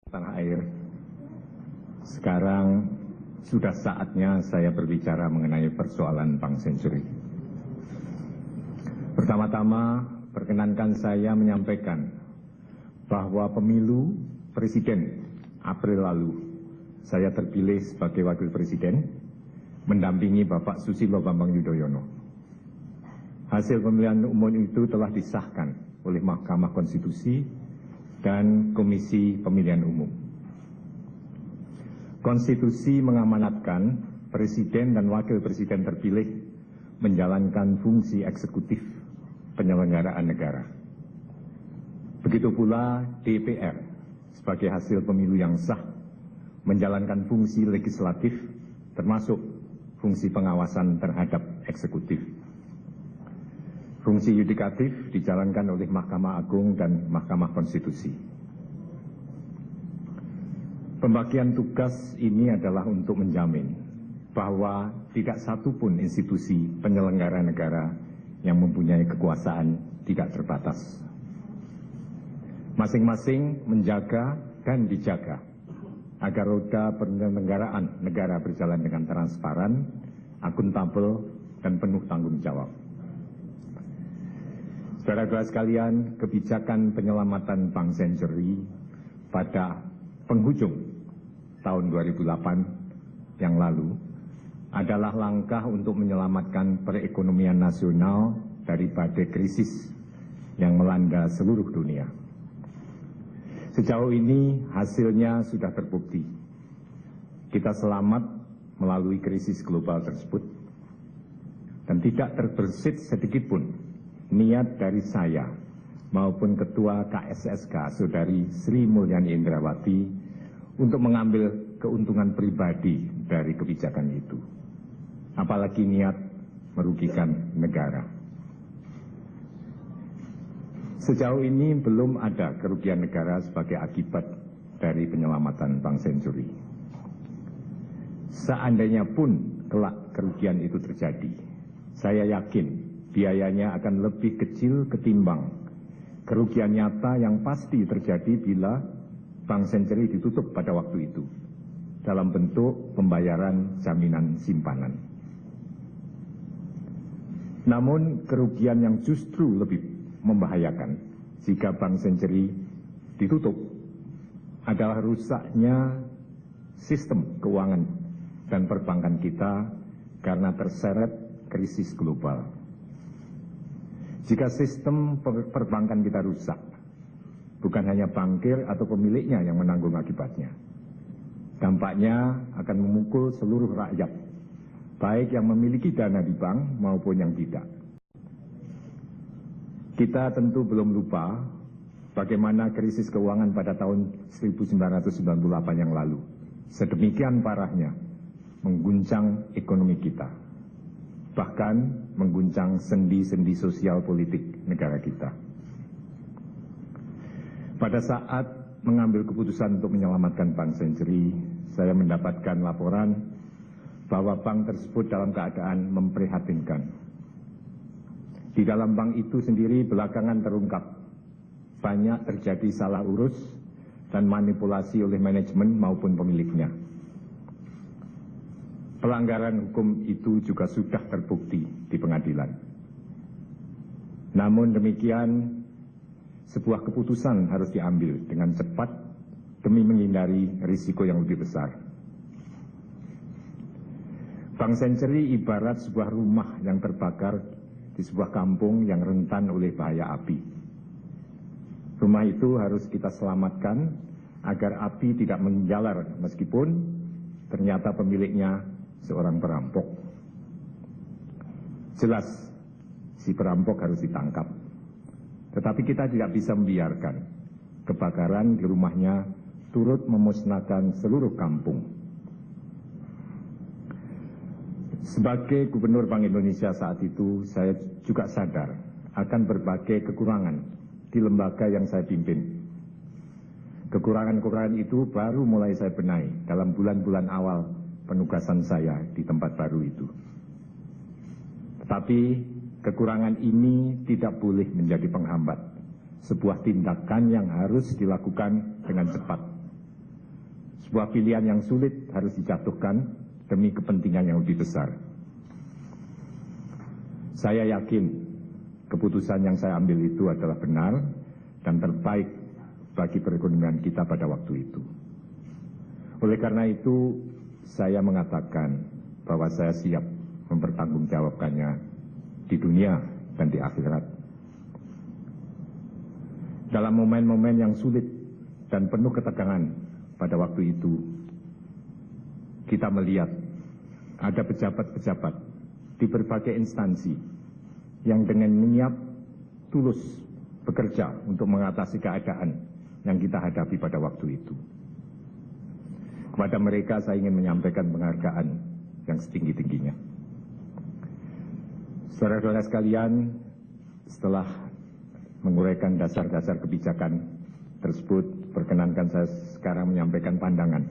Tanah air. Sekarang sudah saatnya saya berbicara mengenai persoalan Bank Senturi. Pertama-tama, perkenankan saya menyampaikan bahwa pemilu presiden April lalu, saya terpilih sebagai wakil presiden, mendampingi Bapak Susilo Bambang Yudhoyono. Hasil pemilihan umum itu telah disahkan oleh Mahkamah Konstitusi dan Komisi Pemilihan Umum. Konstitusi mengamanatkan Presiden dan Wakil Presiden terpilih menjalankan fungsi eksekutif penyelenggaraan negara. Begitu pula DPR sebagai hasil pemilu yang sah menjalankan fungsi legislatif termasuk fungsi pengawasan terhadap eksekutif. Fungsi yudikatif dijalankan oleh Mahkamah Agung dan Mahkamah Konstitusi. Pembagian tugas ini adalah untuk menjamin bahwa tidak satu pun institusi penyelenggara negara yang mempunyai kekuasaan tidak terbatas. Masing-masing menjaga dan dijaga agar roda penyelenggaraan negara berjalan dengan transparan, akuntabel, dan penuh tanggung jawab. Saudara-saudara sekalian, kebijakan penyelamatan Bank Senturi pada penghujung tahun 2008 yang lalu adalah langkah untuk menyelamatkan perekonomian nasional dari badai krisis yang melanda seluruh dunia. Sejauh ini hasilnya sudah terbukti. Kita selamat melalui krisis global tersebut dan tidak terbersit sedikitpun niat dari saya maupun Ketua KSSK Saudari Sri Mulyani Indrawati untuk mengambil keuntungan pribadi dari kebijakan itu. Apalagi niat merugikan negara. Sejauh ini belum ada kerugian negara sebagai akibat dari penyelamatan Bank Senturi. Seandainya pun kelak kerugian itu terjadi, saya yakin biayanya akan lebih kecil ketimbang kerugian nyata yang pasti terjadi bila Bank Senturi ditutup pada waktu itu dalam bentuk pembayaran jaminan simpanan. Namun kerugian yang justru lebih membahayakan jika Bank Senturi ditutup adalah rusaknya sistem keuangan dan perbankan kita karena terseret krisis global. Jika sistem perbankan kita rusak, bukan hanya bankir atau pemiliknya yang menanggung akibatnya. Dampaknya akan memukul seluruh rakyat, baik yang memiliki dana di bank maupun yang tidak. Kita tentu belum lupa bagaimana krisis keuangan pada tahun 1998 yang lalu sedemikian parahnya mengguncang ekonomi kita, bahkan mengguncang sendi-sendi sosial politik negara kita. Pada saat mengambil keputusan untuk menyelamatkan Bank Senturi, saya mendapatkan laporan bahwa bank tersebut dalam keadaan memprihatinkan. Di dalam bank itu sendiri belakangan terungkap banyak terjadi salah urus dan manipulasi oleh manajemen maupun pemiliknya. Pelanggaran hukum itu juga sudah terbukti di pengadilan. Namun demikian, sebuah keputusan harus diambil dengan cepat demi menghindari risiko yang lebih besar. Bank Senturi ibarat sebuah rumah yang terbakar di sebuah kampung yang rentan oleh bahaya api. Rumah itu harus kita selamatkan agar api tidak menjalar meskipun ternyata pemiliknya seorang perampok. Jelas, si perampok harus ditangkap. Tetapi kita tidak bisa membiarkan kebakaran di rumahnya turut memusnahkan seluruh kampung. Sebagai Gubernur Bank Indonesia saat itu, saya juga sadar akan berbagai kekurangan di lembaga yang saya pimpin. Kekurangan-kekurangan itu baru mulai saya benahi dalam bulan-bulan awal penugasan saya di tempat baru itu. Tetapi kekurangan ini tidak boleh menjadi penghambat sebuah tindakan yang harus dilakukan dengan cepat Sebuah pilihan yang sulit harus dijatuhkan demi kepentingan yang lebih besar. Saya yakin keputusan yang saya ambil itu adalah benar dan terbaik bagi perekonomian kita pada waktu itu. Oleh karena itu, saya mengatakan bahwa saya siap mempertanggungjawabkannya di dunia dan di akhirat. Dalam momen-momen yang sulit dan penuh ketegangan pada waktu itu, kita melihat ada pejabat-pejabat di berbagai instansi yang dengan niat tulus bekerja untuk mengatasi keadaan yang kita hadapi pada waktu itu. Kepada mereka saya ingin menyampaikan penghargaan yang setinggi-tingginya. Saudara-saudara sekalian, setelah menguraikan dasar-dasar kebijakan tersebut, perkenankan saya sekarang menyampaikan pandangan.